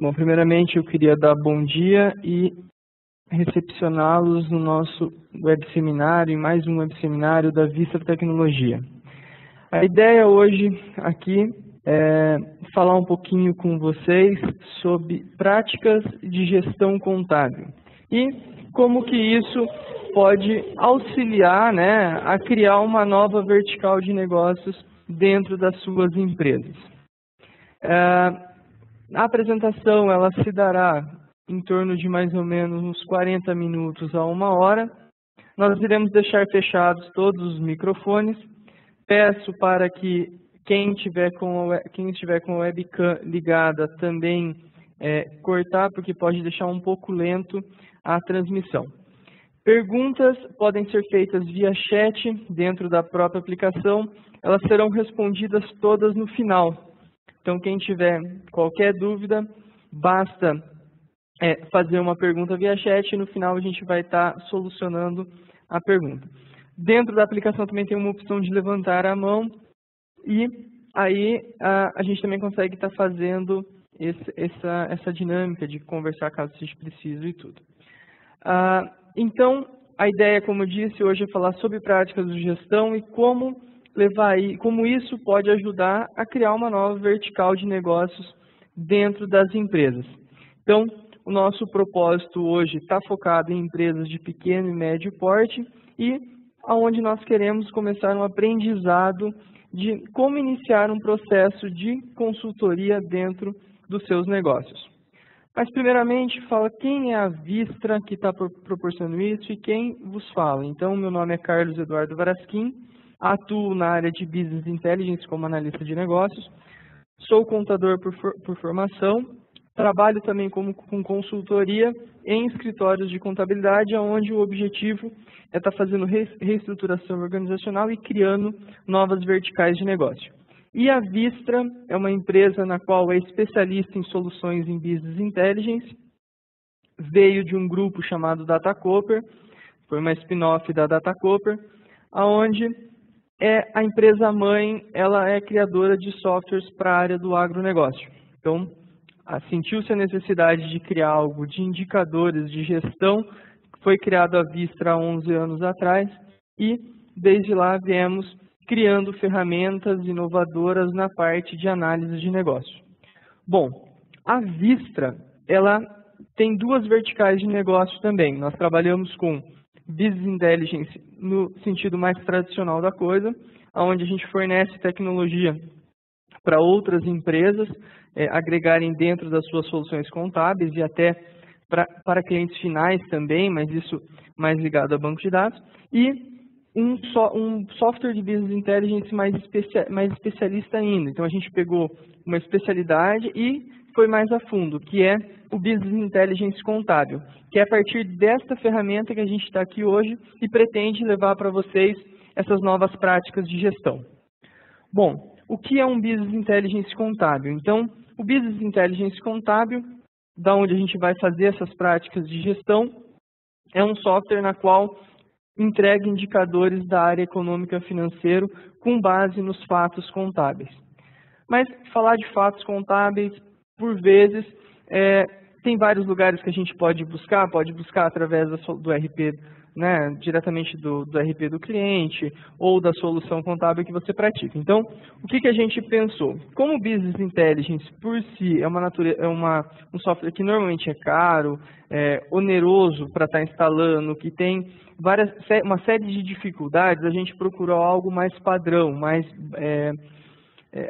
Bom, primeiramente eu queria dar bom dia e recepcioná-los no nosso webseminário, em mais um webseminário da Vista Tecnologia. A ideia hoje aqui é falar um pouquinho com vocês sobre práticas de gestão contábil e como que isso pode auxiliar, a criar uma nova vertical de negócios dentro das suas empresas. A apresentação ela se dará em torno de mais ou menos uns 40 minutos a 1 hora. Nós iremos deixar fechados todos os microfones. Peço para que quem estiver com a webcam ligada também cortar, porque pode deixar um pouco lento a transmissão. Perguntas podem ser feitas via chat dentro da própria aplicação. Elas serão respondidas todas no final. Então, quem tiver qualquer dúvida, basta fazer uma pergunta via chat e no final a gente vai estar solucionando a pergunta. Dentro da aplicação também tem uma opção de levantar a mão e aí a gente também consegue estar fazendo essa dinâmica de conversar caso seja preciso e tudo. Então, a ideia, como eu disse, hoje é falar sobre práticas de gestão e como isso pode ajudar a criar uma nova vertical de negócios dentro das empresas. Então, o nosso propósito hoje está focado em empresas de pequeno e médio porte e aonde nós queremos começar um aprendizado de como iniciar um processo de consultoria dentro dos seus negócios. Mas, primeiramente, fala quem é a Vistra que está proporcionando isso e quem vos fala. Então, meu nome é Carlos Eduardo Varasquim. Atuo na área de Business Intelligence como analista de negócios, sou contador por formação, trabalho também com consultoria em escritórios de contabilidade, onde o objetivo é estar fazendo reestruturação organizacional e criando novas verticais de negócio. E a Vistra é uma empresa na qual é especialista em soluções em Business Intelligence, veio de um grupo chamado DataCooper, foi uma spin-off da DataCooper, onde a empresa mãe, ela é criadora de softwares para a área do agronegócio. Então, sentiu-se a necessidade de criar algo de indicadores de gestão, foi criado a Vistra há 11 anos atrás e, desde lá, viemos criando ferramentas inovadoras na parte de análise de negócio. Bom, a Vistra, ela tem duas verticais de negócio também. Nós trabalhamos com Business Intelligence no sentido mais tradicional da coisa, onde a gente fornece tecnologia para outras empresas agregarem dentro das suas soluções contábeis e até para clientes finais também, mas isso mais ligado a banco de dados, e um software de Business Intelligence mais especialista ainda. Então a gente pegou uma especialidade e foi mais a fundo, que é o Business Intelligence Contábil, que é a partir desta ferramenta que a gente está aqui hoje e pretende levar para vocês essas novas práticas de gestão. Bom, o que é um Business Intelligence Contábil? Então, o Business Intelligence Contábil, da onde a gente vai fazer essas práticas de gestão, é um software na qual entrega indicadores da área econômica financeira com base nos fatos contábeis. Mas falar de fatos contábeis, por vezes, tem vários lugares que a gente pode buscar através do RP, diretamente do RP do cliente ou da solução contábil que você pratica. Então, o que a gente pensou? Como o Business Intelligence, por si, é um software que normalmente é caro, oneroso para estar instalando, que tem uma série de dificuldades, a gente procurou algo mais padrão,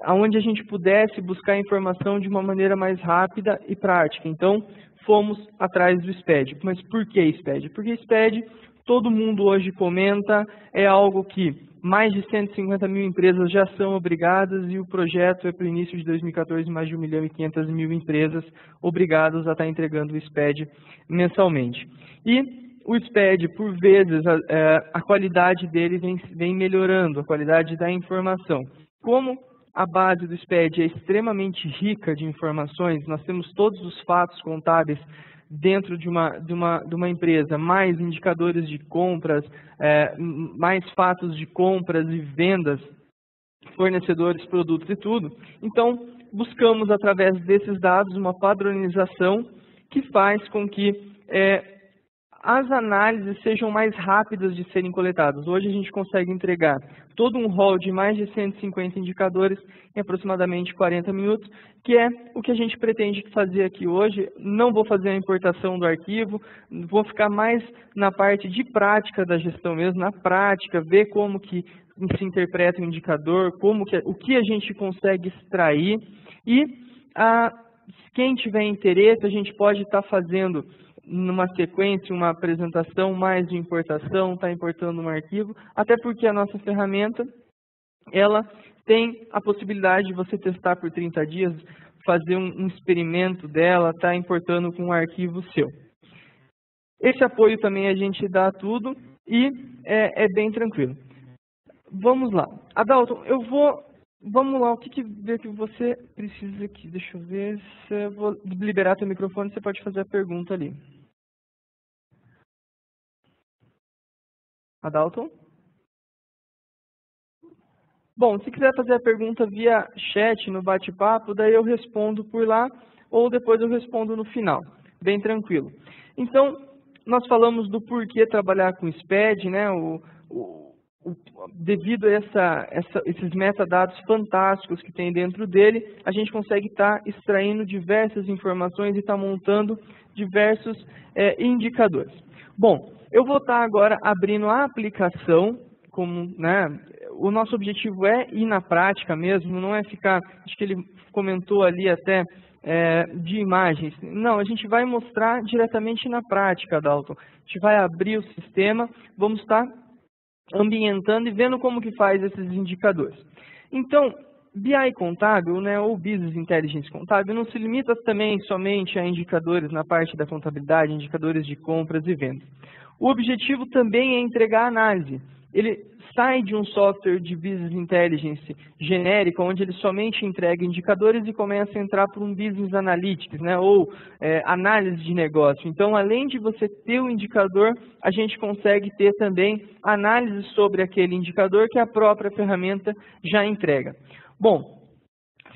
onde a gente pudesse buscar informação de uma maneira mais rápida e prática. Então, fomos atrás do SPED. Mas por que SPED? Porque SPED, todo mundo hoje comenta, é algo que mais de 150 mil empresas já são obrigadas e o projeto é para o início de 2014, mais de 1.500.000 empresas obrigadas a estar entregando o SPED mensalmente. E o SPED, por vezes, a qualidade dele vem melhorando, a qualidade da informação. Como a base do SPED é extremamente rica de informações, nós temos todos os fatos contábeis dentro de uma empresa, mais indicadores de compras, mais fatos de compras e vendas, fornecedores, produtos e tudo. Então, buscamos, através desses dados, uma padronização que faz com que as análises sejam mais rápidas de serem coletadas. Hoje a gente consegue entregar todo um rol de mais de 150 indicadores em aproximadamente 40 minutos, que é o que a gente pretende fazer aqui hoje. Não vou fazer a importação do arquivo, vou ficar mais na parte de prática da gestão mesmo, na prática, ver como que se interpreta o indicador, o que a gente consegue extrair. E quem tiver interesse, a gente pode estar fazendo numa sequência, uma apresentação mais de importação, está importando um arquivo, até porque a nossa ferramenta, ela tem a possibilidade de você testar por 30 dias, fazer um experimento dela, está importando com um arquivo seu. Esse apoio também a gente dá tudo e é bem tranquilo. Vamos lá. Adalton, vamos lá, o que você precisa aqui? Deixa eu ver se eu vou liberar teu microfone, você pode fazer a pergunta ali. Adalton? Bom, se quiser fazer a pergunta via chat, no bate-papo, daí eu respondo por lá, ou depois eu respondo no final. Bem tranquilo. Então, nós falamos do porquê trabalhar com SPED, né? Devido a esses metadados fantásticos que tem dentro dele, a gente consegue estar extraindo diversas informações e estar montando diversos indicadores. Bom, eu vou estar agora abrindo a aplicação, o nosso objetivo é ir na prática mesmo, não é ficar, acho que ele comentou ali até, de imagens. Não, a gente vai mostrar diretamente na prática, Adalton. A gente vai abrir o sistema, vamos estar ambientando e vendo como que faz esses indicadores. Então, BI contábil, né, ou Business Intelligence contábil, não se limita também somente a indicadores na parte da contabilidade, indicadores de compras e vendas. O objetivo também é entregar análise. Ele sai de um software de Business Intelligence genérico, onde ele somente entrega indicadores e começa a entrar para um Business Analytics, né, ou análise de negócio. Então, além de você ter o indicador, a gente consegue ter também análise sobre aquele indicador que a própria ferramenta já entrega. Bom,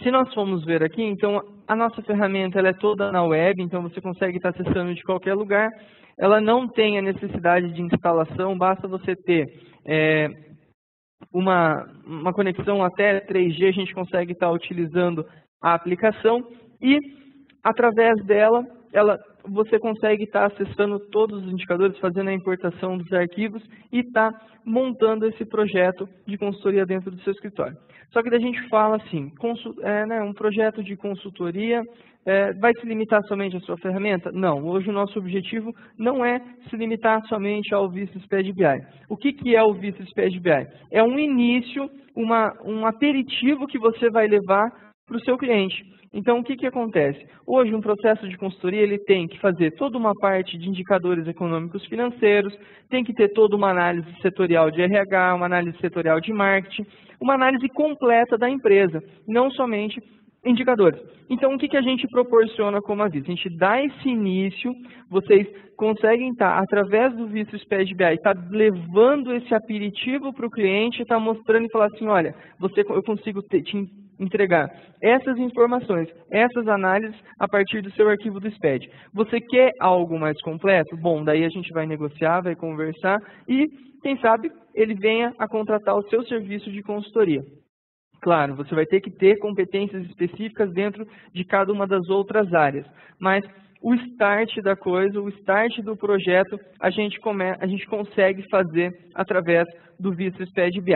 se nós formos ver aqui, então, a nossa ferramenta ela é toda na web, então você consegue estar acessando de qualquer lugar. Ela não tem a necessidade de instalação, basta você ter uma conexão até 3G, a gente consegue estar utilizando a aplicação e, através dela, você consegue estar acessando todos os indicadores, fazendo a importação dos arquivos e estar montando esse projeto de consultoria dentro do seu escritório. Só que daí a gente fala assim, um projeto de consultoria vai se limitar somente à sua ferramenta? Não, hoje o nosso objetivo não é se limitar somente ao VisSped BI. O que é o VisSped BI? É um início, um aperitivo que você vai levar para o seu cliente. Então, o que acontece? Hoje, um processo de consultoria ele tem que fazer toda uma parte de indicadores econômicos financeiros, tem que ter toda uma análise setorial de RH, uma análise setorial de marketing, uma análise completa da empresa, não somente indicadores. Então, o que a gente proporciona como aviso? A gente dá esse início, vocês conseguem estar, através do VisSped BI, estar levando esse aperitivo para o cliente, estar mostrando e falar assim, olha, eu consigo te entregar essas informações, essas análises a partir do seu arquivo do SPED. Você quer algo mais completo? Bom, daí a gente vai negociar, vai conversar e, quem sabe, ele venha a contratar o seu serviço de consultoria. Claro, você vai ter que ter competências específicas dentro de cada uma das outras áreas, mas o start da coisa, o start do projeto, a gente consegue fazer através do VisSped BI.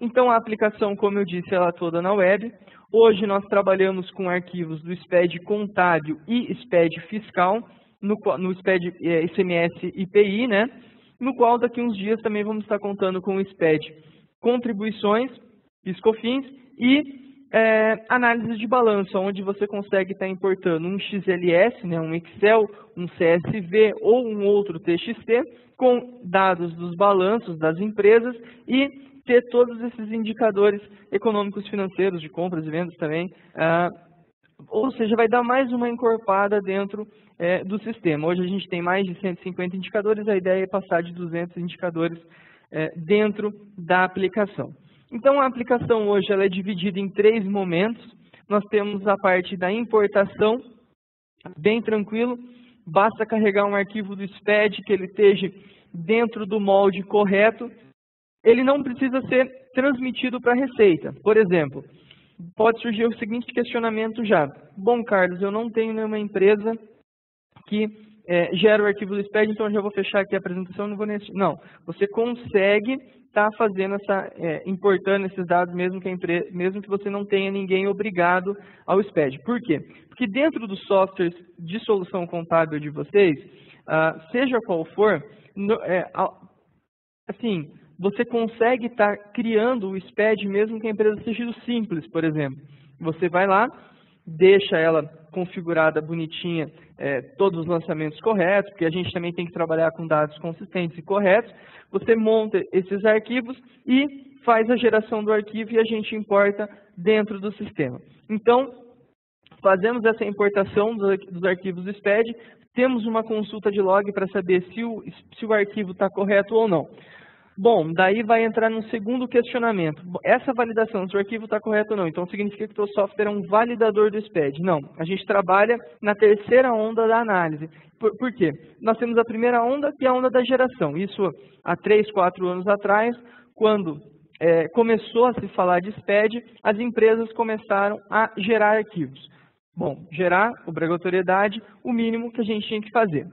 Então, a aplicação, como eu disse, ela é toda na web. Hoje, nós trabalhamos com arquivos do SPED contábil e SPED fiscal, no SPED ICMS IPI, né? No qual, daqui a uns dias, também vamos estar contando com o SPED contribuições, PIS/COFINS, e análise de balanço, onde você consegue estar importando um XLS, né, um Excel, um CSV ou um outro TXT, com dados dos balanços das empresas e ter todos esses indicadores econômicos financeiros, de compras e vendas também, ou seja, vai dar mais uma encorpada dentro do sistema. Hoje a gente tem mais de 150 indicadores, a ideia é passar de 200 indicadores dentro da aplicação. Então, a aplicação hoje ela é dividida em 3 momentos. Nós temos a parte da importação, bem tranquilo, basta carregar um arquivo do SPED que ele esteja dentro do molde correto. Ele não precisa ser transmitido para a Receita. Por exemplo, pode surgir o seguinte questionamento já. Bom, Carlos, eu não tenho nenhuma empresa que gera o arquivo do SPED, então eu já vou fechar aqui a apresentação, não vou nem assistir. Não, você consegue estar fazendo importando esses dados mesmo que você não tenha ninguém obrigado ao SPED. Por quê? Porque dentro dos softwares de solução contábil de vocês, seja qual for, assim, você consegue estar criando o SPED mesmo que a empresa seja simples, por exemplo. Você vai lá, deixa ela configurada, bonitinha, todos os lançamentos corretos, porque a gente também tem que trabalhar com dados consistentes e corretos. Você monta esses arquivos e faz a geração do arquivo e a gente importa dentro do sistema. Então, fazemos essa importação dos arquivos do SPED, temos uma consulta de log para saber se o arquivo está correto ou não. Bom, daí vai entrar num segundo questionamento. Essa validação, se o arquivo está correto ou não, então significa que o teu software é um validador do SPED. Não, a gente trabalha na terceira onda da análise. Por quê? Nós temos a primeira onda, que é a onda da geração. Isso há 3, 4 anos atrás, quando começou a se falar de SPED, as empresas começaram a gerar arquivos. Bom, gerar obrigatoriedade, o mínimo que a gente tinha que fazer.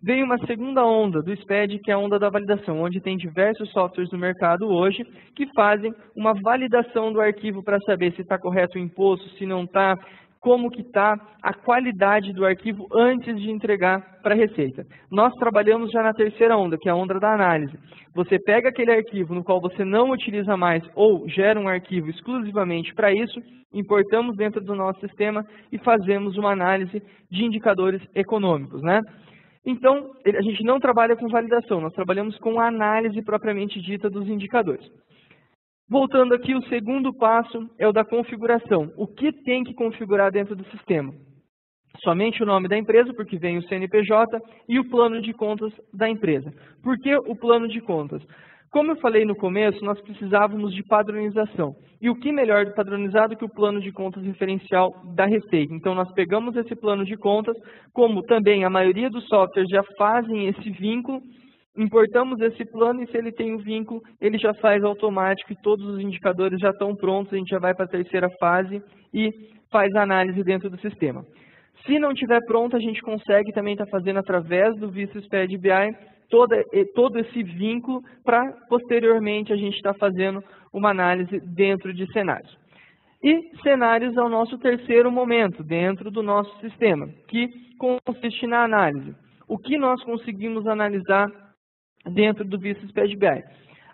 Veio uma segunda onda do SPED, que é a onda da validação, onde tem diversos softwares no mercado hoje que fazem uma validação do arquivo para saber se está correto o imposto, se não está, como que está a qualidade do arquivo antes de entregar para a Receita. Nós trabalhamos já na terceira onda, que é a onda da análise. Você pega aquele arquivo no qual você não utiliza mais ou gera um arquivo exclusivamente para isso, importamos dentro do nosso sistema e fazemos uma análise de indicadores econômicos, né? Então, a gente não trabalha com validação, nós trabalhamos com a análise propriamente dita dos indicadores. Voltando aqui, o segundo passo é o da configuração. O que tem que configurar dentro do sistema? Somente o nome da empresa, porque vem o CNPJ, e o plano de contas da empresa. Por que o plano de contas? Como eu falei no começo, nós precisávamos de padronização. E o que melhor de padronizado que o plano de contas referencial da Receita? Então, nós pegamos esse plano de contas, como também a maioria dos softwares já fazem esse vínculo, importamos esse plano e se ele tem o vínculo, ele já faz automático e todos os indicadores já estão prontos, a gente já vai para a terceira fase e faz a análise dentro do sistema. Se não estiver pronto, a gente consegue também estar fazendo através do Vista SPED BI todo esse vínculo para, posteriormente, a gente estar fazendo uma análise dentro de cenários. E cenários é o nosso terceiro momento dentro do nosso sistema, que consiste na análise. O que nós conseguimos analisar dentro do Vista SPED BI?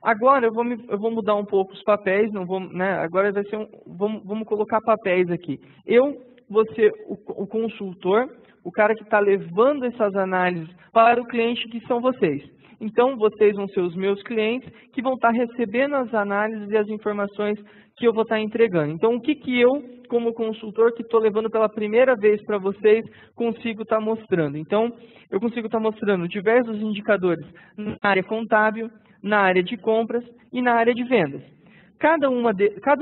Agora eu vou mudar um pouco os papéis, não vou, né, agora vai ser vamos colocar papéis aqui. Eu vou ser o consultor, o cara que está levando essas análises para o cliente, que são vocês. Então, vocês vão ser os meus clientes que vão estar recebendo as análises e as informações que eu vou estar entregando. Então, o que eu, como consultor, que estou levando pela primeira vez para vocês, consigo estar mostrando? Então, eu consigo estar mostrando diversos indicadores na área contábil, na área de compras e na área de vendas. Cada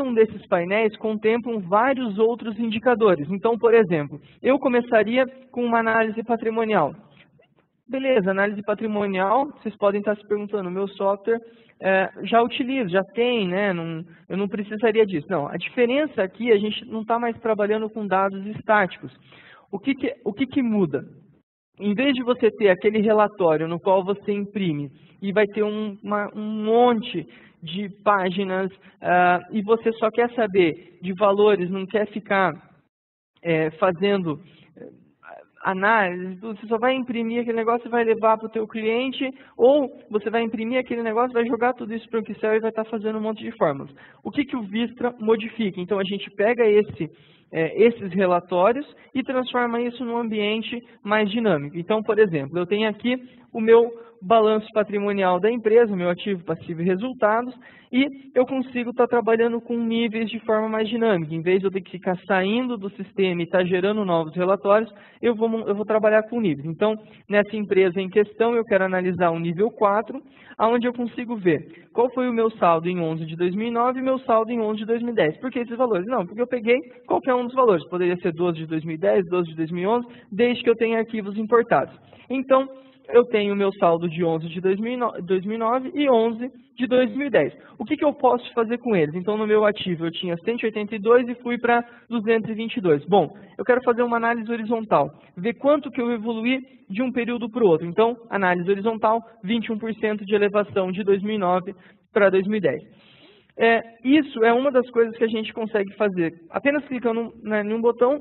um desses painéis contemplam vários outros indicadores. Então, por exemplo, eu começaria com uma análise patrimonial. Beleza, análise patrimonial, vocês podem estar se perguntando, meu software já utiliza, já tem, né? Eu não precisaria disso. Não, a diferença aqui, a gente não está mais trabalhando com dados estáticos. O que muda? Em vez de você ter aquele relatório no qual você imprime e vai ter um monte de páginas e você só quer saber de valores, não quer ficar fazendo análise, você só vai imprimir aquele negócio e vai levar para o teu cliente, ou você vai imprimir aquele negócio, vai jogar tudo isso para o Excel e vai estar fazendo um monte de fórmulas. O que o Vistra modifica? Então, a gente pega esses relatórios e transforma isso num ambiente mais dinâmico. Então, por exemplo, eu tenho aqui o meu balanço patrimonial da empresa, o meu ativo, passivo e resultados, e eu consigo estar trabalhando com níveis de forma mais dinâmica. Em vez de eu ter que ficar saindo do sistema e estar gerando novos relatórios, eu vou trabalhar com níveis. Então, nessa empresa em questão, eu quero analisar o nível 4, onde eu consigo ver qual foi o meu saldo em 11 de 2009 e meu saldo em 11 de 2010. Por que esses valores? Não, porque eu peguei qualquer um um dos valores. Poderia ser 12 de 2010, 12 de 2011, desde que eu tenha arquivos importados. Então, eu tenho o meu saldo de 11 de 2009 e 11 de 2010. O que eu posso fazer com eles? Então, no meu ativo eu tinha 182 e fui para 222. Bom, eu quero fazer uma análise horizontal, ver quanto que eu evoluí de um período para o outro. Então, análise horizontal, 21% de elevação de 2009 para 2010. Isso é uma das coisas que a gente consegue fazer. Apenas clicando em um botão,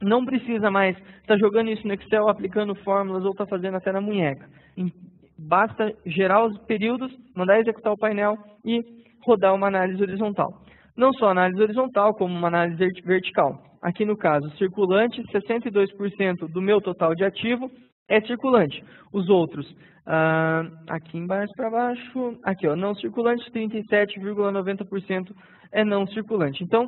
não precisa mais estar jogando isso no Excel, aplicando fórmulas ou estar fazendo até na munheca. Basta gerar os períodos, mandar executar o painel e rodar uma análise horizontal. Não só análise horizontal, como uma análise vertical. Aqui no caso, circulante, 62% do meu total de ativo é circulante. Os outros, aqui embaixo para baixo, aqui ó, não circulante, 37,90% é não circulante. Então,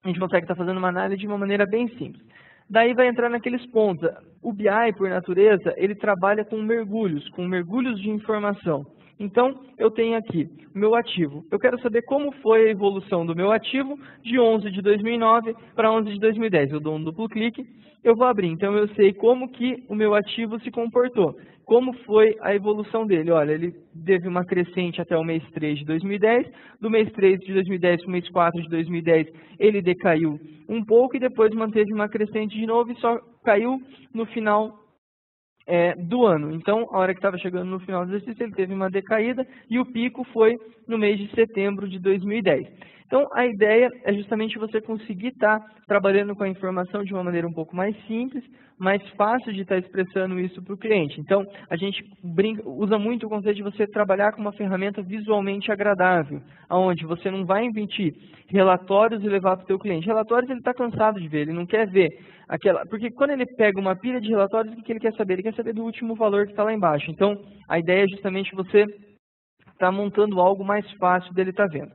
a gente consegue estar fazendo uma análise de uma maneira bem simples. Daí vai entrar naqueles pontos. O BI, por natureza, ele trabalha com mergulhos de informação. Então, eu tenho aqui o meu ativo. Eu quero saber como foi a evolução do meu ativo de 11 de 2009 para 11 de 2010. Eu dou um duplo clique, eu vou abrir. Então, eu sei como que o meu ativo se comportou. Como foi a evolução dele? Olha, ele teve uma crescente até o mês 3 de 2010. Do mês 3 de 2010 para o mês 4 de 2010, ele decaiu um pouco e depois manteve uma crescente de novo e só caiu no final do ano. Então, a hora que estava chegando no final do exercício, ele teve uma decaída e o pico foi no mês de setembro de 2010. Então, a ideia é justamente você conseguir estar trabalhando com a informação de uma maneira um pouco mais simples, mais fácil de estar expressando isso para o cliente. Então, a gente usa muito o conceito de você trabalhar com uma ferramenta visualmente agradável, onde você não vai emitir relatórios e levar para o seu cliente. Relatórios ele está cansado de ver, ele não quer ver porque quando ele pega uma pilha de relatórios, o que ele quer saber? Ele quer saber do último valor que está lá embaixo. Então, a ideia é justamente você estar montando algo mais fácil dele estar vendo.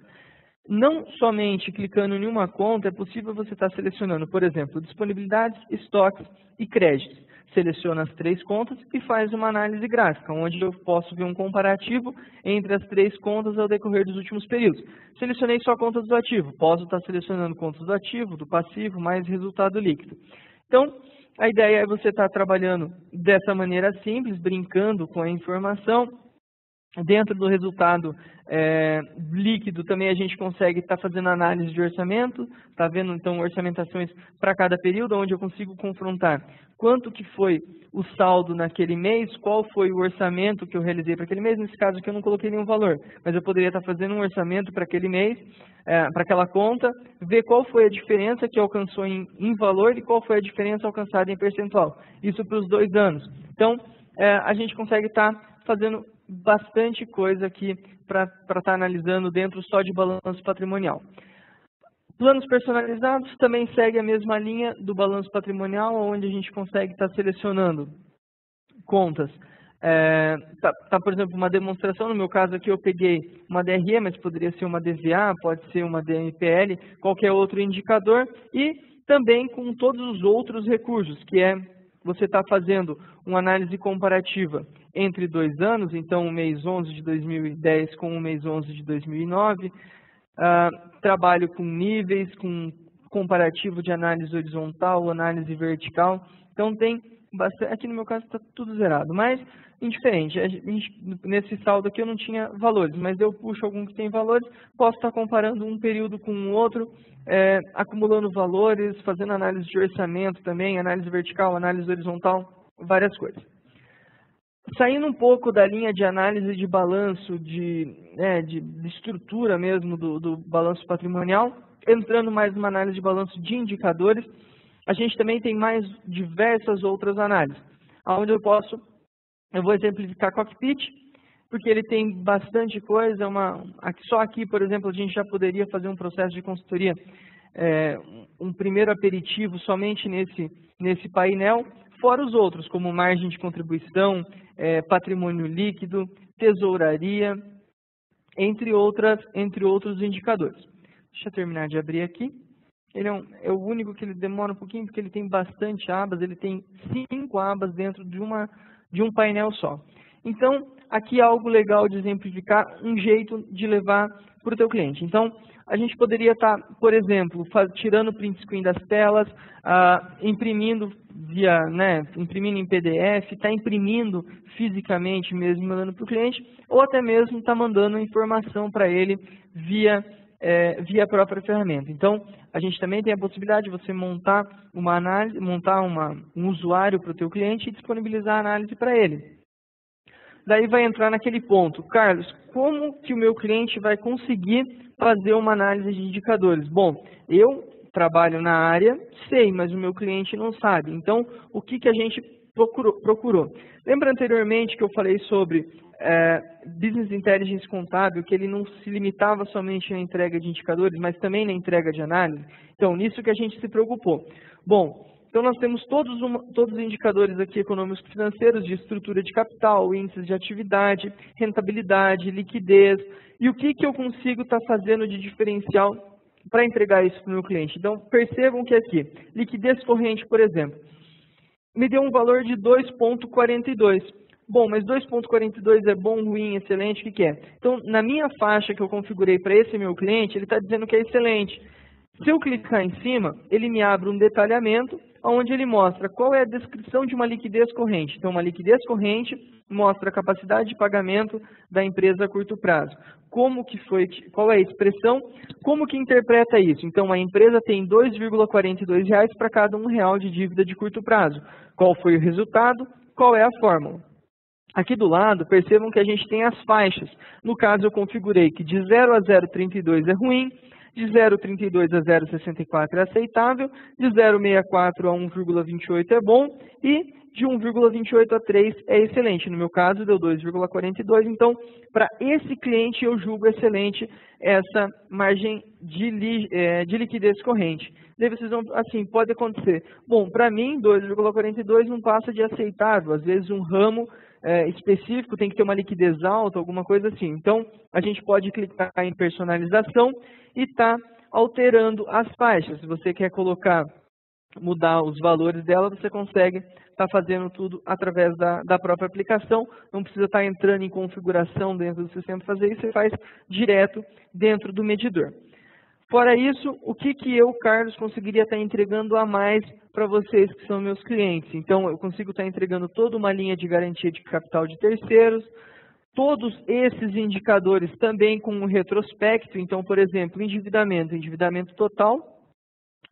Não somente clicando em uma conta, é possível você estar selecionando, por exemplo, disponibilidades, estoques e créditos. Seleciona as 3 contas e faz uma análise gráfica, onde eu posso ver um comparativo entre as 3 contas ao decorrer dos últimos períodos. Selecionei só contas do ativo, posso estar selecionando contas do ativo, do passivo, mais resultado líquido. Então, a ideia é você estar trabalhando dessa maneira simples, brincando com a informação. Dentro do resultado líquido também a gente consegue estar fazendo análise de orçamento, está vendo então orçamentações para cada período, onde eu consigo confrontar quanto que foi o saldo naquele mês, qual foi o orçamento que eu realizei para aquele mês. Nesse caso aqui eu não coloquei nenhum valor, mas eu poderia estar fazendo um orçamento para aquele mês, para aquela conta, ver qual foi a diferença que alcançou em valor e qual foi a diferença alcançada em percentual. Isso para os 2 anos. Então, a gente consegue estar fazendo bastante coisa aqui para estar analisando dentro só de balanço patrimonial. Planos personalizados também segue a mesma linha do balanço patrimonial, onde a gente consegue estar selecionando contas. Por exemplo, uma demonstração, no meu caso aqui eu peguei uma DRE, mas poderia ser uma DVA, pode ser uma DMPL, qualquer outro indicador, e também com todos os outros recursos, que é você está fazendo uma análise comparativa entre 2 anos, então o mês 11 de 2010 com o mês 11 de 2009, trabalho com níveis, com comparativo de análise horizontal, análise vertical, então tem bastante, aqui no meu caso está tudo zerado, mas indiferente, nesse saldo aqui eu não tinha valores, mas eu puxo algum que tem valores, posso estar comparando um período com o outro, acumulando valores, fazendo análise de orçamento também, análise vertical, análise horizontal, várias coisas. Saindo um pouco da linha de análise de balanço, de estrutura mesmo do balanço patrimonial, entrando mais numa análise de balanço de indicadores, a gente também tem mais diversas outras análises, onde eu vou exemplificar Cockpit, porque ele tem bastante coisa, só aqui, por exemplo, a gente já poderia fazer um processo de consultoria, um primeiro aperitivo somente nesse painel, fora os outros, como margem de contribuição, patrimônio líquido, tesouraria, entre outros indicadores. Deixa eu terminar de abrir aqui. Ele é o único que ele demora um pouquinho, porque ele tem bastante abas, ele tem 5 abas dentro de um painel só. Então, aqui é algo legal de exemplificar, um jeito de levar para o teu cliente. Então, a gente poderia estar, por exemplo, tirando print screen das telas, imprimindo imprimindo em PDF, está imprimindo fisicamente mesmo, mandando para o cliente, ou até mesmo está mandando informação para ele via a própria ferramenta. Então, a gente também tem a possibilidade de você montar uma análise, montar um usuário para o teu cliente e disponibilizar a análise para ele. Daí vai entrar naquele ponto, Carlos, como que o meu cliente vai conseguir fazer uma análise de indicadores? Bom, eu trabalho na área, sei, mas o meu cliente não sabe. Então, o que a gente procurou? Lembra anteriormente que eu falei sobre Business Intelligence contábil, que ele não se limitava somente na entrega de indicadores, mas também na entrega de análise? Então, nisso que a gente se preocupou. Bom, então nós temos todos os indicadores aqui econômicos e financeiros de estrutura de capital, índices de atividade, rentabilidade, liquidez. E o que eu consigo estar fazendo de diferencial para entregar isso para o meu cliente? Então, percebam que aqui, liquidez corrente, por exemplo, me deu um valor de 2,42. Bom, mas 2,42 é bom, ruim, excelente, o que é? Então, na minha faixa que eu configurei para esse meu cliente, ele está dizendo que é excelente. Se eu clicar em cima, ele me abre um detalhamento, onde ele mostra qual é a descrição de uma liquidez corrente. Então, uma liquidez corrente mostra a capacidade de pagamento da empresa a curto prazo. Qual é a expressão? Como que interpreta isso? Então, a empresa tem R$ 2,42 para cada R$1 de dívida de curto prazo. Qual foi o resultado? Qual é a fórmula? Aqui do lado, percebam que a gente tem as faixas. No caso, eu configurei que de 0 a 0,32 é ruim, de 0,32 a 0,64 é aceitável, de 0,64 a 1,28 é bom e de 1,28 a 3 é excelente. No meu caso, deu 2,42. Então, para esse cliente, eu julgo excelente essa margem de liquidez corrente. Daí vocês vão, assim, pode acontecer. Bom, para mim, 2,42 não passa de aceitável. Às vezes, um ramo específico tem que ter uma liquidez alta, alguma coisa assim. Então, a gente pode clicar em personalização e está alterando as faixas. Se você quer mudar os valores dela, você consegue estar fazendo tudo através da própria aplicação. Não precisa estar entrando em configuração dentro do sistema para fazer isso, você faz direto dentro do medidor. Fora isso, o que eu, Carlos, conseguiria estar entregando a mais para vocês que são meus clientes? Então, eu consigo estar entregando toda uma linha de garantia de capital de terceiros, todos esses indicadores também com um retrospecto. Então, por exemplo, endividamento total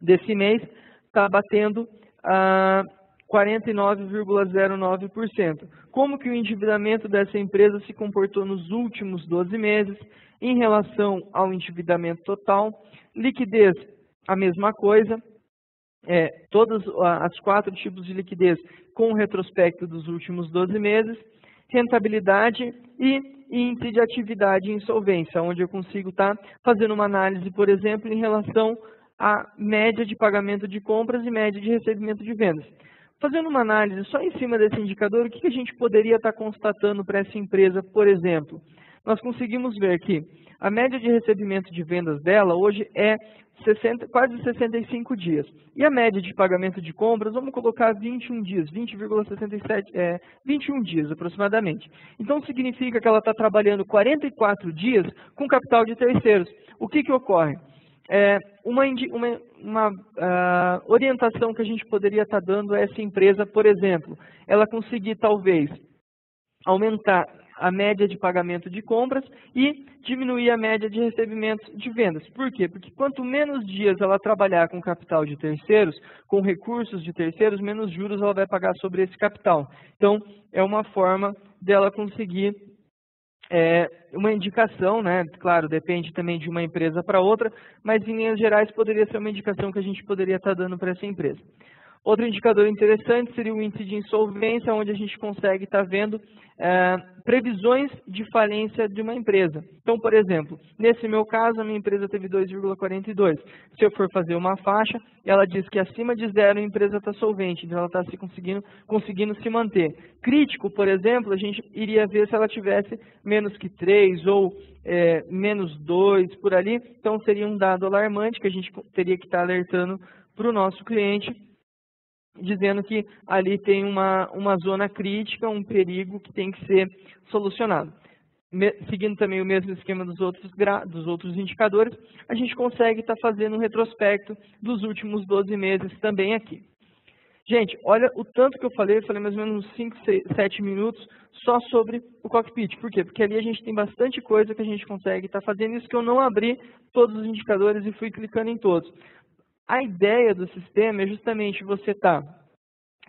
desse mês está batendo 49,09%. Como que o endividamento dessa empresa se comportou nos últimos 12 meses em relação ao endividamento total? Liquidez, a mesma coisa. Todos os 4 tipos de liquidez com o retrospecto dos últimos 12 meses. Rentabilidade e índice de atividade e insolvência, onde eu consigo estar fazendo uma análise, por exemplo, em relação à média de pagamento de compras e média de recebimento de vendas. Fazendo uma análise só em cima desse indicador, o que a gente poderia estar constatando para essa empresa, por exemplo? Nós conseguimos ver que a média de recebimento de vendas dela hoje é quase 65 dias. E a média de pagamento de compras, vamos colocar 21 dias, 21 dias aproximadamente. Então significa que ela está trabalhando 44 dias com capital de terceiros. O que ocorre? Uma orientação que a gente poderia estar dando a essa empresa, por exemplo, ela conseguir talvez aumentar a média de pagamento de compras e diminuir a média de recebimento de vendas. Por quê? Porque quanto menos dias ela trabalhar com capital de terceiros, com recursos de terceiros, menos juros ela vai pagar sobre esse capital. Então, é uma forma dela conseguir uma indicação, né? Claro, depende também de uma empresa para outra, mas em linhas gerais poderia ser uma indicação que a gente poderia estar dando para essa empresa. Outro indicador interessante seria o índice de insolvência, onde a gente consegue estar vendo previsões de falência de uma empresa. Então, por exemplo, nesse meu caso, a minha empresa teve 2,42. Se eu for fazer uma faixa, ela diz que acima de 0 a empresa está solvente, então ela está conseguindo se manter. Crítico, por exemplo, a gente iria ver se ela tivesse menos que 3 ou menos 2 por ali. Então, seria um dado alarmante que a gente teria que estar alertando para o nosso cliente, dizendo que ali tem uma zona crítica, um perigo que tem que ser solucionado. seguindo também o mesmo esquema dos outros indicadores, a gente consegue estar fazendo um retrospecto dos últimos 12 meses também aqui. Gente, olha o tanto que eu falei mais ou menos uns 5, 7 minutos só sobre o cockpit. Por quê? Porque ali a gente tem bastante coisa que a gente consegue estar fazendo, isso que eu não abri todos os indicadores e fui clicando em todos. A ideia do sistema é justamente você estar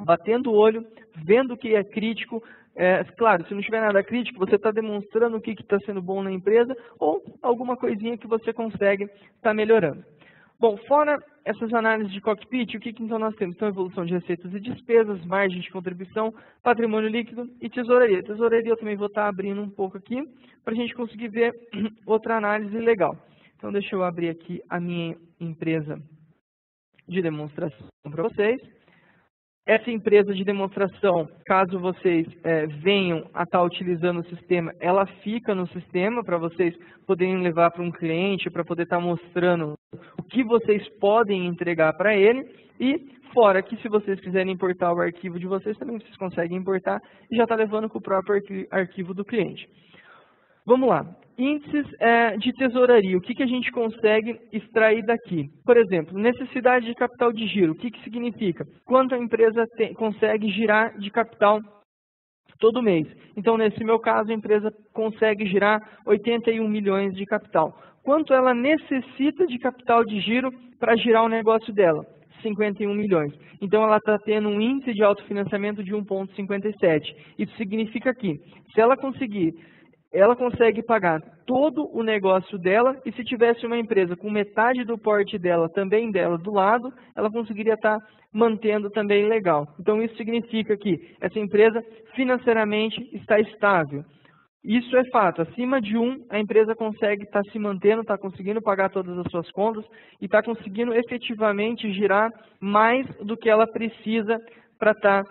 batendo o olho, vendo o que é crítico. Claro, se não tiver nada crítico, você está demonstrando o que está sendo bom na empresa ou alguma coisinha que você consegue estar melhorando. Bom, fora essas análises de cockpit, o que então nós temos? Então, evolução de receitas e despesas, margem de contribuição, patrimônio líquido e tesouraria. Tesouraria eu também vou estar abrindo um pouco aqui, para a gente conseguir ver outra análise legal. Então, deixa eu abrir aqui a minha empresa de demonstração para vocês. Essa empresa de demonstração, caso vocês venham a estar utilizando o sistema, ela fica no sistema para vocês poderem levar para um cliente, para poder estar mostrando o que vocês podem entregar para ele. E fora que se vocês quiserem importar o arquivo de vocês, também vocês conseguem importar e já está levando para o próprio arquivo do cliente. Vamos lá. Índices de tesouraria. O que a gente consegue extrair daqui? Por exemplo, necessidade de capital de giro. O que significa? Quanto a empresa consegue girar de capital todo mês. Então, nesse meu caso, a empresa consegue girar 81 milhões de capital. Quanto ela necessita de capital de giro para girar o negócio dela? 51 milhões. Então, ela está tendo um índice de autofinanciamento de 1,57. Isso significa que, se ela conseguir... ela consegue pagar todo o negócio dela e se tivesse uma empresa com metade do porte dela, também dela do lado, ela conseguiria estar mantendo também legal. Então, isso significa que essa empresa financeiramente está estável. Isso é fato. Acima de 1, a empresa consegue estar se mantendo, está conseguindo pagar todas as suas contas e está conseguindo efetivamente girar mais do que ela precisa para estar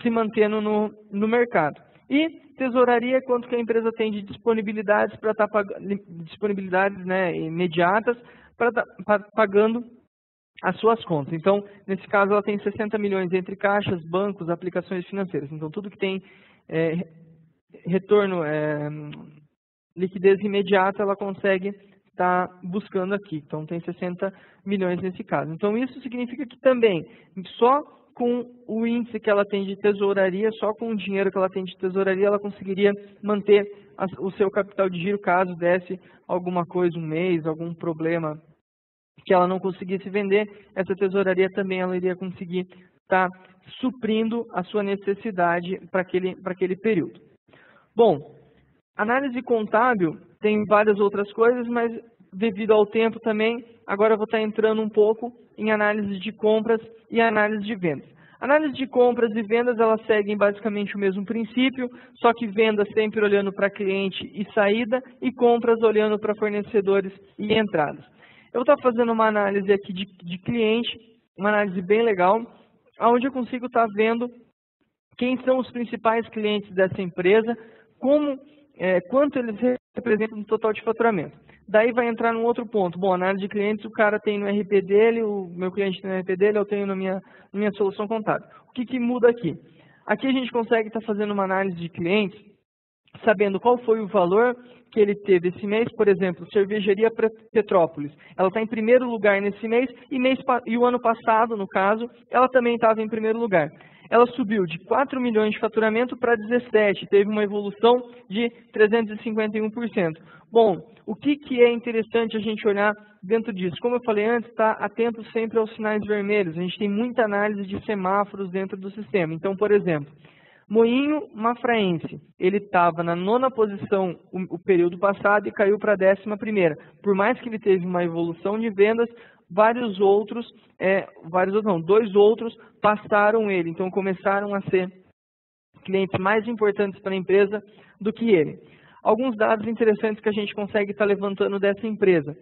se mantendo no mercado. E tesouraria é quanto que a empresa tem de disponibilidades para estar disponibilidades imediatas para estar pagando as suas contas. Então, nesse caso, ela tem 60 milhões entre caixas, bancos, aplicações financeiras. Então, tudo que tem retorno, liquidez imediata, ela consegue estar buscando aqui. Então, tem 60 milhões nesse caso. Então, isso significa que também, só com o índice que ela tem de tesouraria, só com o dinheiro que ela tem de tesouraria, ela conseguiria manter o seu capital de giro caso desse alguma coisa, um mês, algum problema que ela não conseguisse vender, essa tesouraria também ela iria conseguir estar suprindo a sua necessidade para aquele período. Bom, análise contábil tem várias outras coisas, mas devido ao tempo também, agora eu vou estar entrando um pouco em análise de compras e análise de vendas. Análise de compras e vendas, elas seguem basicamente o mesmo princípio, só que vendas sempre olhando para cliente e saída, e compras olhando para fornecedores e entradas. Eu vou estar fazendo uma análise aqui de cliente, uma análise bem legal, onde eu consigo estar vendo quem são os principais clientes dessa empresa, quanto eles representam no total de faturamento. Daí vai entrar num outro ponto. Bom, análise de clientes, o cara tem no RP dele, o meu cliente tem no RP dele, eu tenho na minha solução contábil. O que muda aqui? Aqui a gente consegue estar fazendo uma análise de clientes, sabendo qual foi o valor que ele teve esse mês. Por exemplo, Cervejaria Petrópolis. Ela está em primeiro lugar nesse mês e o ano passado, no caso, ela também estava em primeiro lugar. Ela subiu de 4 milhões de faturamento para 17, teve uma evolução de 351%. Bom, o que é interessante a gente olhar dentro disso? Como eu falei antes, está atento sempre aos sinais vermelhos. A gente tem muita análise de semáforos dentro do sistema. Então, por exemplo, Moinho Mafraense, ele estava na 9ª posição o período passado e caiu para a 11ª. Por mais que ele teve uma evolução de vendas, dois outros passaram ele, então começaram a ser clientes mais importantes para a empresa do que ele. Alguns dados interessantes que a gente consegue estar levantando dessa empresa.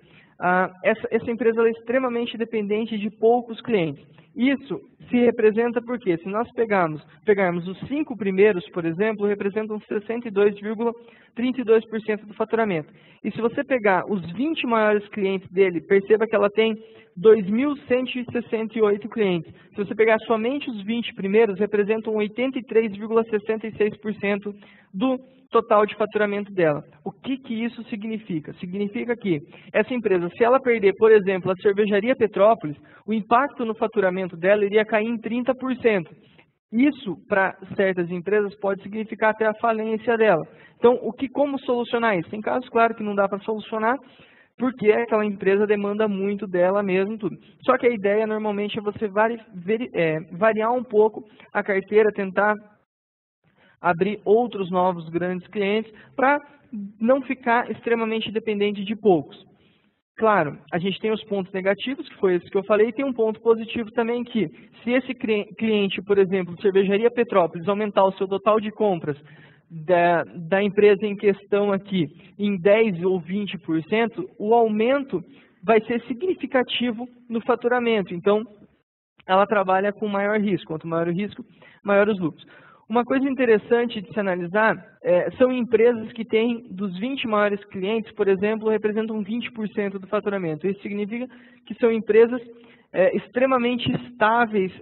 Essa empresa é extremamente dependente de poucos clientes. Isso se representa porque, se nós pegarmos os 5 primeiros, por exemplo, representam 62,32% do faturamento. E se você pegar os 20 maiores clientes dele, perceba que ela tem 2.168 clientes. Se você pegar somente os 20 primeiros, representam 83,66% do total de faturamento dela. O que isso significa? Significa que essa empresa, se ela perder, por exemplo, a Cervejaria Petrópolis, o impacto no faturamento dela iria cair em 30%. Isso, para certas empresas, pode significar até a falência dela. Então, como solucionar isso? Tem casos, claro, que não dá para solucionar, porque aquela empresa demanda muito dela mesmo, tudo. Só que a ideia, normalmente, é você variar um pouco a carteira, tentar abrir outros novos grandes clientes, para não ficar extremamente dependente de poucos. Claro, a gente tem os pontos negativos, que foi esse que eu falei, e tem um ponto positivo também que, se esse cliente, por exemplo, Cervejaria Petrópolis, aumentar o seu total de compras da empresa em questão aqui em 10% ou 20%, o aumento vai ser significativo no faturamento. Então, ela trabalha com maior risco. Quanto maior o risco, maior os lucros. Uma coisa interessante de se analisar são empresas que têm, dos 20 maiores clientes, por exemplo, representam 20% do faturamento. Isso significa que são empresas extremamente estáveis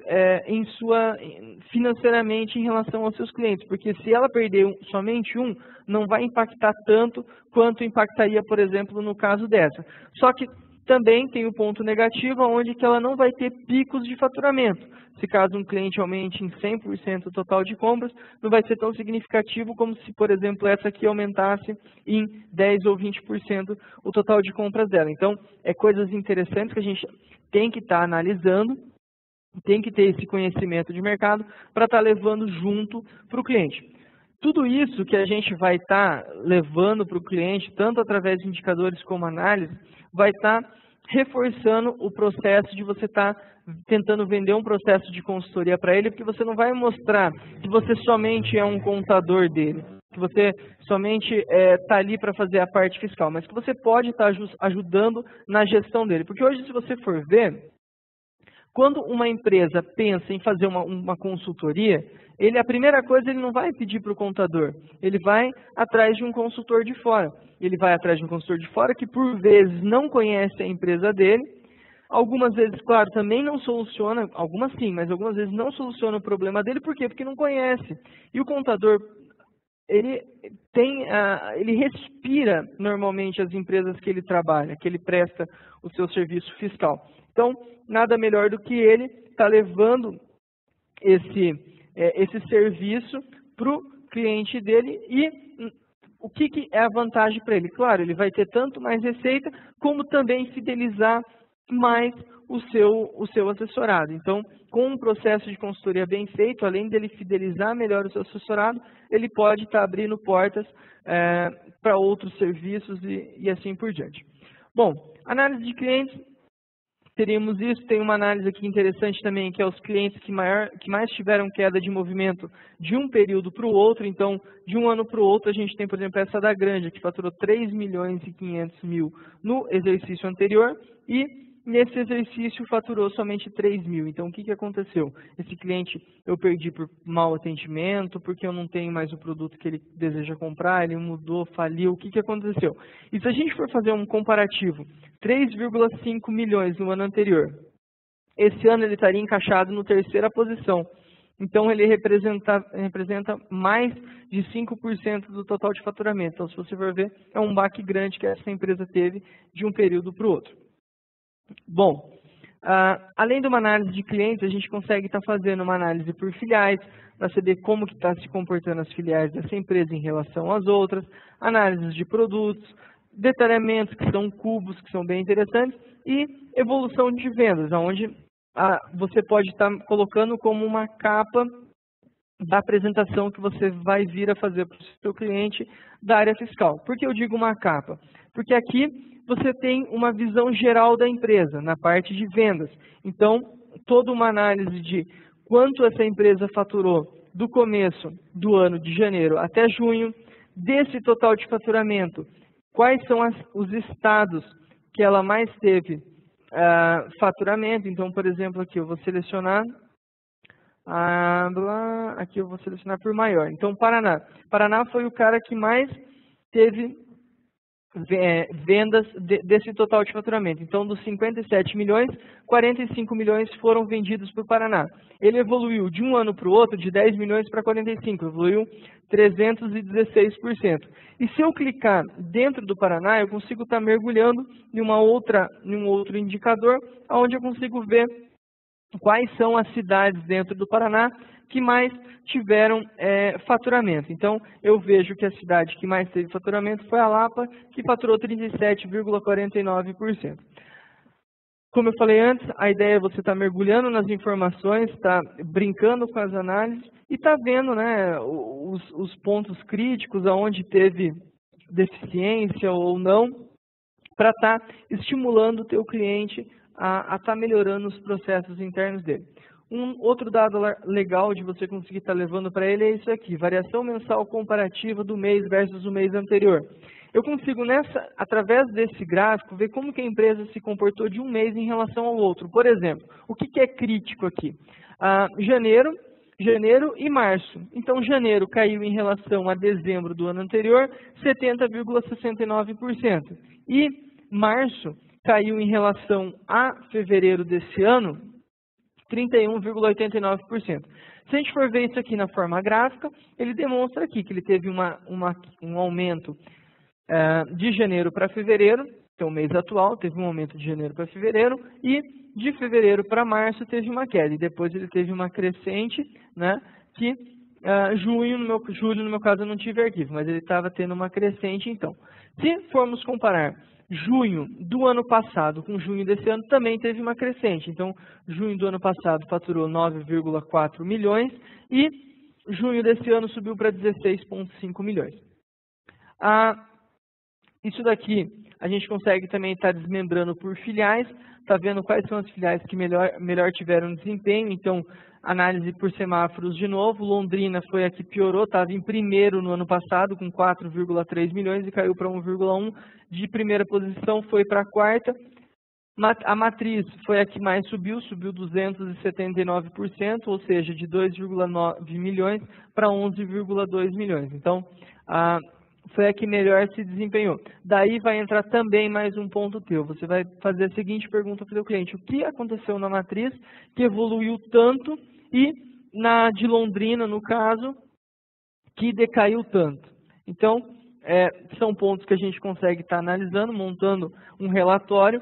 financeiramente em relação aos seus clientes, porque se ela perder somente um, não vai impactar tanto quanto impactaria, por exemplo, no caso dessa. Só que também tem o ponto negativo, onde que ela não vai ter picos de faturamento. Se caso um cliente aumente em 100% o total de compras, não vai ser tão significativo como se, por exemplo, essa aqui aumentasse em 10% ou 20% o total de compras dela. Então, coisas interessantes que a gente tem que estar analisando, tem que ter esse conhecimento de mercado para estar levando junto para o cliente. Tudo isso que a gente vai estar levando para o cliente, tanto através de indicadores como análise, vai estar reforçando o processo de você estar tentando vender um processo de consultoria para ele, porque você não vai mostrar que você somente é um contador dele, que você somente está ali para fazer a parte fiscal, mas que você pode estar ajudando na gestão dele. Porque hoje, se você for ver, quando uma empresa pensa em fazer uma consultoria, a primeira coisa, ele não vai pedir para o contador, ele vai atrás de um consultor de fora. Ele vai atrás de um consultor de fora que, por vezes, não conhece a empresa dele. Algumas vezes, claro, também não soluciona, algumas sim, mas algumas vezes não soluciona o problema dele. Por quê? Porque não conhece. E o contador, ele respira normalmente as empresas que ele trabalha, que ele presta o seu serviço fiscal. Então, nada melhor do que ele estar levando esse serviço para o cliente dele. E o que é a vantagem para ele? Claro, ele vai ter tanto mais receita, como também fidelizar mais o seu assessorado. Então, com um processo de consultoria bem feito, além dele fidelizar melhor o seu assessorado, ele pode estar abrindo portas para outros serviços e assim por diante. Bom, análise de clientes, teríamos isso. Tem uma análise aqui interessante também, que é os clientes que mais tiveram queda de movimento de um período para o outro. Então, de um ano para o outro, a gente tem, por exemplo, essa da Granja, que faturou 3.500.000 no exercício anterior e nesse exercício faturou somente 3.000. Então, o que aconteceu? Esse cliente eu perdi por mau atendimento, porque eu não tenho mais o produto que ele deseja comprar, ele mudou, faliu. O que aconteceu? E se a gente for fazer um comparativo, 3,5 milhões no ano anterior, esse ano ele estaria encaixado na terceira posição. Então, ele representa mais de 5% do total de faturamento. Então, se você for ver, é um baque grande que essa empresa teve de um período para o outro. Bom, além de uma análise de clientes, a gente consegue estar fazendo uma análise por filiais, para saber como que está se comportando as filiais dessa empresa em relação às outras, análises de produtos, detalhamentos, que são cubos, que são bem interessantes, e evolução de vendas, onde você pode estar colocando como uma capa da apresentação que você vai vir a fazer para o seu cliente da área fiscal. Por que eu digo uma capa? Porque aqui você tem uma visão geral da empresa, na parte de vendas. Então, toda uma análise de quanto essa empresa faturou do começo do ano de janeiro até junho, desse total de faturamento, quais são os estados que ela mais teve faturamento. Então, por exemplo, aqui eu vou selecionar aqui eu vou selecionar por maior. Então, Paraná. Paraná foi o cara que mais teve vendas desse total de faturamento. Então, dos 57 milhões, 45 milhões foram vendidos para o Paraná. Ele evoluiu de um ano para o outro, de 10 milhões para 45, evoluiu 316%. E se eu clicar dentro do Paraná, eu consigo estar mergulhando em um outro indicador, onde eu consigo ver quais são as cidades dentro do Paraná que mais tiveram faturamento. Então, eu vejo que a cidade que mais teve faturamento foi a Lapa, que faturou 37,49%. Como eu falei antes, a ideia é você estar mergulhando nas informações, estar brincando com as análises e estar vendo, né, os pontos críticos, aonde teve deficiência ou não, para estar estimulando o teu cliente a estar melhorando os processos internos dele. Um outro dado legal de você conseguir estar levando para ele é isso aqui, variação mensal comparativa do mês versus o mês anterior. Eu consigo, através desse gráfico, ver como que a empresa se comportou de um mês em relação ao outro. Por exemplo, o que é crítico aqui? Janeiro e março. Então, janeiro caiu em relação a dezembro do ano anterior, 70,69%. E março caiu em relação a fevereiro desse ano, 31,89%. Se a gente for ver isso aqui na forma gráfica, ele demonstra aqui que ele teve um aumento de janeiro para fevereiro, que é o mês atual, teve um aumento de janeiro para fevereiro, e de fevereiro para março teve uma queda, e depois ele teve uma crescente, né, que julho, no meu caso, eu não tive arquivo, mas ele estava tendo uma crescente, então. Se formos comparar junho do ano passado com junho desse ano, também teve uma crescente. Então, junho do ano passado faturou 9,4 milhões e junho desse ano subiu para 16,5 milhões. Isso daqui a gente consegue também estar desmembrando por filiais, está vendo quais são as filiais que melhor tiveram desempenho. Então, análise por semáforos de novo, Londrina foi a que piorou, estava em primeiro no ano passado com 4,3 milhões e caiu para 1,1. De primeira posição foi para a quarta. A Matriz foi a que mais subiu 279%, ou seja, de 2,9 milhões para 11,2 milhões. Então, foi a que melhor se desempenhou. Daí vai entrar também mais um ponto teu. Você vai fazer a seguinte pergunta para o seu cliente: o que aconteceu na Matriz que evoluiu tanto e na de Londrina, no caso, que decaiu tanto? Então, são pontos que a gente consegue estar analisando, montando um relatório,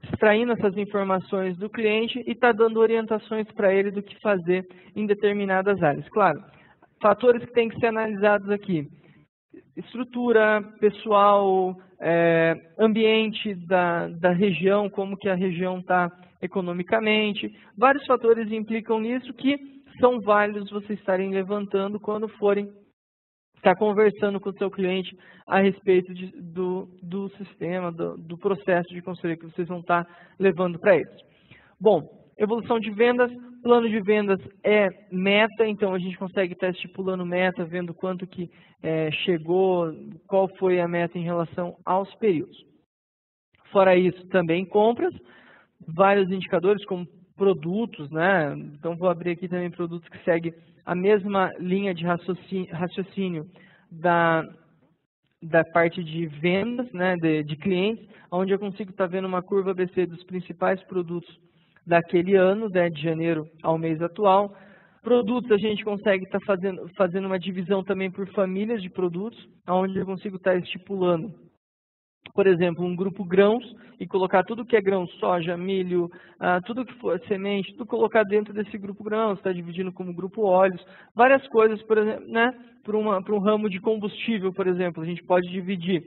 extraindo essas informações do cliente e está dando orientações para ele do que fazer em determinadas áreas. Claro, fatores que têm que ser analisados aqui: estrutura, pessoal, ambiente da região, como que a região está economicamente. Vários fatores implicam nisso que são válidos vocês estarem levantando quando forem estar conversando com o seu cliente a respeito do sistema, do processo de consultoria que vocês vão estar levando para eles. Bom, evolução de vendas, plano de vendas é meta, então a gente consegue estar estipulando meta, vendo quanto que chegou, qual foi a meta em relação aos períodos. Fora isso, também compras, vários indicadores como produtos, né? Então vou abrir aqui também produtos que seguem a mesma linha de raciocínio da parte de vendas, né, de clientes, onde eu consigo estar vendo uma curva ABC dos principais produtos daquele ano, né, de janeiro ao mês atual. Produtos, a gente consegue estar fazendo uma divisão também por famílias de produtos, onde eu consigo estar estipulando, por exemplo, um grupo grãos e colocar tudo que é grão, soja, milho, tudo que for semente, tudo colocar dentro desse grupo grãos, está dividindo como grupo óleos, várias coisas, por exemplo, né, para um ramo de combustível, por exemplo, a gente pode dividir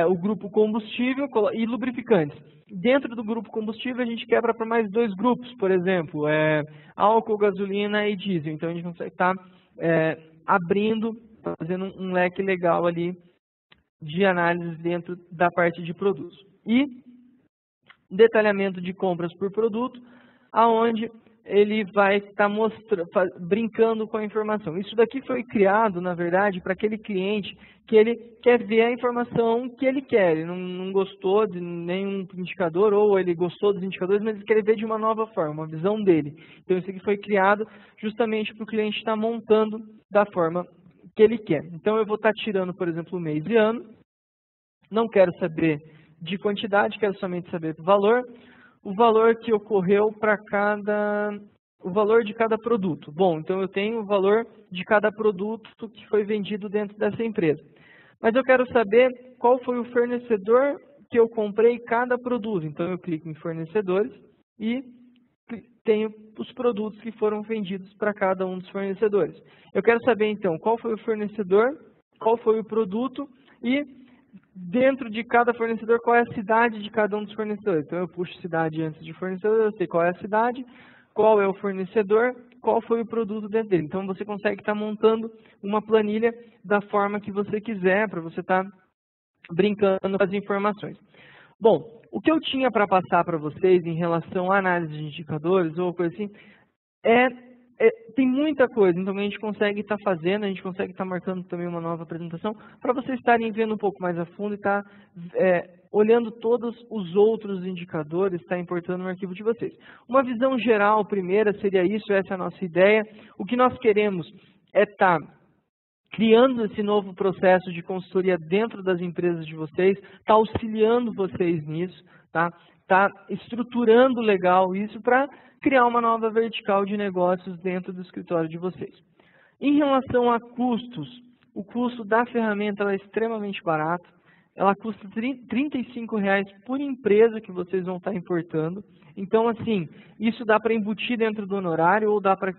o grupo combustível e lubrificantes. Dentro do grupo combustível, a gente quebra para mais dois grupos, por exemplo, álcool, gasolina e diesel. Então, a gente consegue estar abrindo, fazendo um leque legal ali de análise dentro da parte de produtos. E detalhamento de compras por produto, aonde ele vai estar brincando com a informação. Isso daqui foi criado, na verdade, para aquele cliente que ele quer ver a informação que ele quer. Ele não gostou de nenhum indicador, ou ele gostou dos indicadores, mas ele quer ver de uma nova forma, uma visão dele. Então, isso aqui foi criado justamente para o cliente estar montando da forma que ele quer. Então, eu vou estar tirando, por exemplo, o mês e ano, Não quero saber de quantidade, quero somente saber do valor. O valor que ocorreu para o valor de cada produto. Bom, então eu tenho o valor de cada produto que foi vendido dentro dessa empresa. Mas eu quero saber qual foi o fornecedor que eu comprei cada produto. Então eu clico em fornecedores e tenho os produtos que foram vendidos para cada um dos fornecedores. Eu quero saber então qual foi o fornecedor, qual foi o produto e dentro de cada fornecedor qual é a cidade de cada um dos fornecedores. Então eu puxo cidade antes de fornecedor, eu sei qual é a cidade, qual é o fornecedor, qual foi o produto dentro dele. Então você consegue estar montando uma planilha da forma que você quiser, para você estar brincando com as informações. Bom, o que eu tinha para passar para vocês em relação à análise de indicadores ou coisa assim, tem muita coisa, então a gente consegue estar fazendo, a gente consegue estar marcando também uma nova apresentação, para vocês estarem vendo um pouco mais a fundo e estar olhando todos os outros indicadores, está importando no arquivo de vocês. Uma visão geral, primeira, seria isso, essa é a nossa ideia. O que nós queremos é estar criando esse novo processo de consultoria dentro das empresas de vocês, está auxiliando vocês nisso, tá estruturando legal isso para criar uma nova vertical de negócios dentro do escritório de vocês. Em relação a custos, o custo da ferramenta é extremamente barato, ela custa R$ 35,00 por empresa que vocês vão estar importando. Então, assim, isso dá para embutir dentro do honorário ou dá para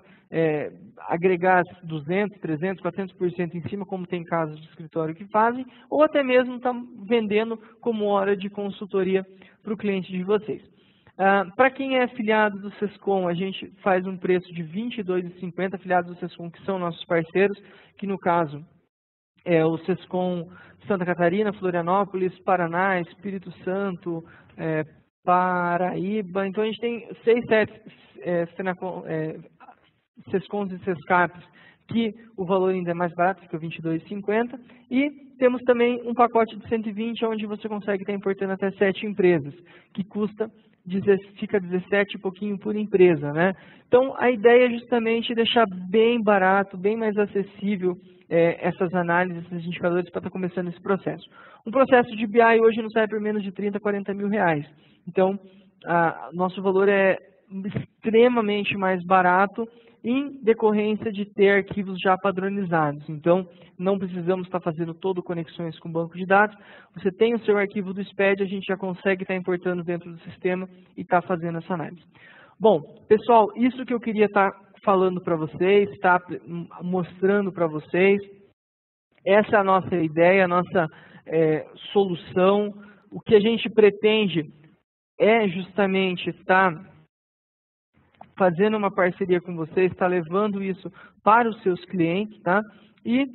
agregar 200%, 300%, 400% em cima, como tem casos de escritório que fazem, ou até mesmo está vendendo como hora de consultoria para o cliente de vocês. Para quem é afiliado do Sescom, a gente faz um preço de R$ 22,50, afiliados do Sescom, que são nossos parceiros, que no caso é o Sescom Santa Catarina, Florianópolis, Paraná, Espírito Santo, Paraíba. Então a gente tem 6, 7 Sescoms e Sescaps, que o valor ainda é mais barato, fica R$ 22,50. E temos também um pacote de 120, onde você consegue estar importando até 7 empresas, que fica 17 e pouquinho por empresa, né? Então a ideia é justamente deixar bem barato, bem mais acessível essas análises, esses indicadores para estar começando esse processo. Um processo de BI hoje não sai por menos de 30, 40 mil reais. Então, nosso valor é extremamente mais barato em decorrência de ter arquivos já padronizados. Então, não precisamos estar fazendo todo conexões com o banco de dados. Você tem o seu arquivo do SPED, a gente já consegue estar importando dentro do sistema e estar fazendo essa análise. Bom, pessoal, isso que eu queria estar falando para vocês, estar mostrando para vocês. Essa é a nossa ideia, a nossa solução. O que a gente pretende é justamente estar fazendo uma parceria com vocês, está levando isso para os seus clientes, tá? E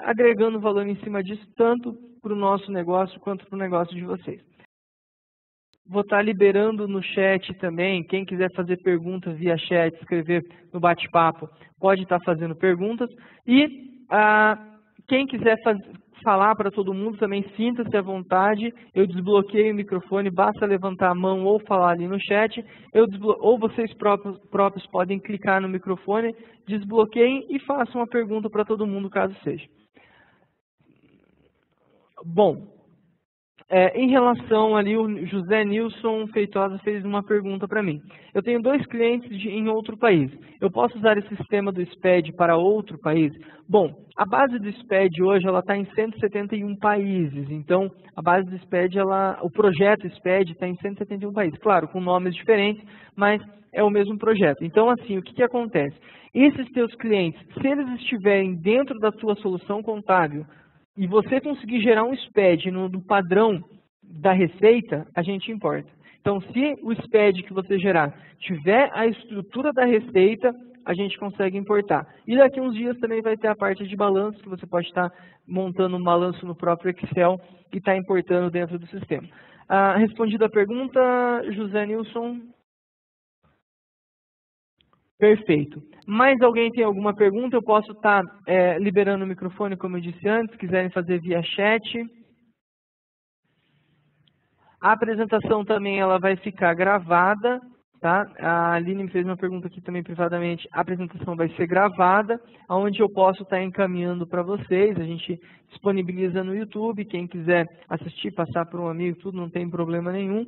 agregando valor em cima disso, tanto para o nosso negócio quanto para o negócio de vocês. Vou estar liberando no chat também, quem quiser fazer perguntas via chat, escrever no bate-papo, pode estar fazendo perguntas. E quem quiser falar para todo mundo também, sinta-se à vontade, eu desbloqueio o microfone, basta levantar a mão ou falar ali no chat, ou vocês próprios podem clicar no microfone, desbloqueiem e façam uma pergunta para todo mundo, caso seja. Bom, em relação ali, o José Nilson Feitosa fez uma pergunta para mim. Eu tenho 2 clientes em outro país. Eu posso usar esse sistema do SPED para outro país? Bom, a base do SPED hoje está em 171 países. Então, a base do SPED, o projeto SPED está em 171 países. Claro, com nomes diferentes, mas é o mesmo projeto. Então, assim, o que acontece? Esses teus clientes, se eles estiverem dentro da tua solução contábil, e você conseguir gerar um SPED no padrão da receita, a gente importa. Então, se o SPED que você gerar tiver a estrutura da receita, a gente consegue importar. E daqui a uns dias também vai ter a parte de balanço, que você pode estar montando um balanço no próprio Excel e estar importando dentro do sistema. Respondida a pergunta, José Nilson. Perfeito. Mais alguém tem alguma pergunta? Eu posso estar liberando o microfone, como eu disse antes, se quiserem fazer via chat. A apresentação também ela vai ficar gravada tá? A Aline me fez uma pergunta aqui também privadamente. A apresentação vai ser gravada, onde eu posso estar encaminhando para vocês. A gente disponibiliza no YouTube. Quem quiser assistir, passar para um amigo, tudo, não tem problema nenhum.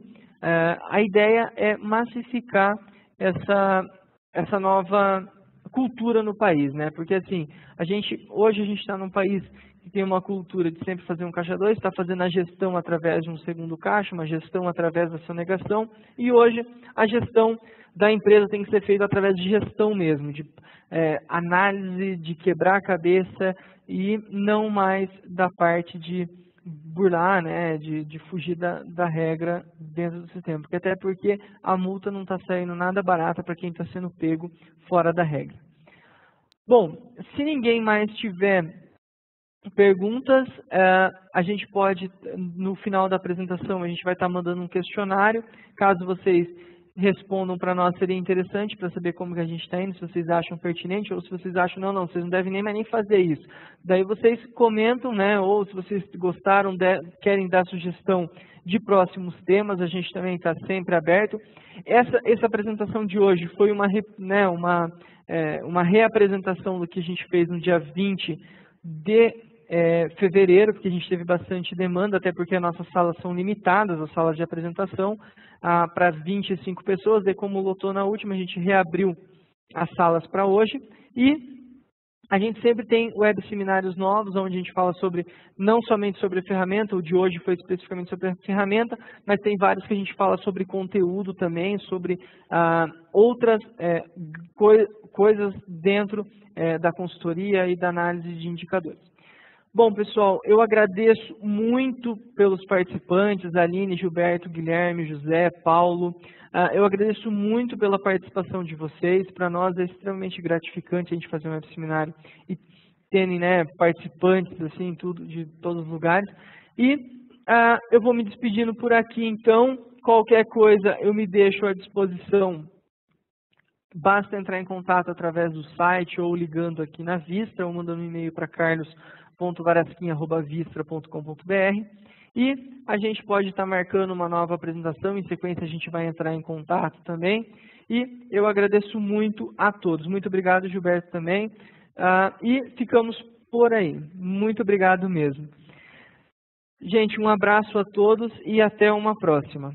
A ideia é massificar essa nova cultura no país, né? Porque assim, hoje a gente está num país que tem uma cultura de sempre fazer um caixa 2, está fazendo a gestão através de um segundo caixa, uma gestão através da sonegação, e hoje a gestão da empresa tem que ser feita através de gestão mesmo, de análise, de quebrar a cabeça e não mais da parte de burlar, né, de fugir da regra dentro do sistema. Até porque a multa não está saindo nada barata para quem está sendo pego fora da regra. Bom, se ninguém mais tiver perguntas, a gente pode, no final da apresentação, a gente vai estar mandando um questionário. Caso vocês respondam para nós, seria interessante para saber como que a gente está indo, se vocês acham pertinente, ou se vocês acham, não, vocês não devem nem fazer isso. Daí vocês comentam, né, ou se vocês gostaram, querem dar sugestão de próximos temas, a gente também está sempre aberto. Essa apresentação de hoje foi uma reapresentação do que a gente fez no dia 20 de fevereiro, porque a gente teve bastante demanda, até porque as nossas salas são limitadas, as salas de apresentação, para 25 pessoas, daí como lotou na última, a gente reabriu as salas para hoje, e a gente sempre tem web seminários novos, onde a gente fala não somente sobre a ferramenta, o de hoje foi especificamente sobre a ferramenta, mas tem vários que a gente fala sobre conteúdo também, sobre outras coisas dentro da consultoria e da análise de indicadores. Bom, pessoal, eu agradeço muito pelos participantes, Aline, Gilberto, Guilherme, José, Paulo. Eu agradeço muito pela participação de vocês. Para nós é extremamente gratificante a gente fazer um web seminário e terem, né, participantes assim, tudo, de todos os lugares. E eu vou me despedindo por aqui, então. Qualquer coisa eu me deixo à disposição. Basta entrar em contato através do site ou ligando aqui na Vistra ou mandando um e-mail para carlos.varasquim@vistra.com.br, e a gente pode estar marcando uma nova apresentação, em sequência a gente vai entrar em contato também, e eu agradeço muito a todos. Muito obrigado, Gilberto, também, e ficamos por aí. Muito obrigado mesmo. Gente, um abraço a todos e até uma próxima.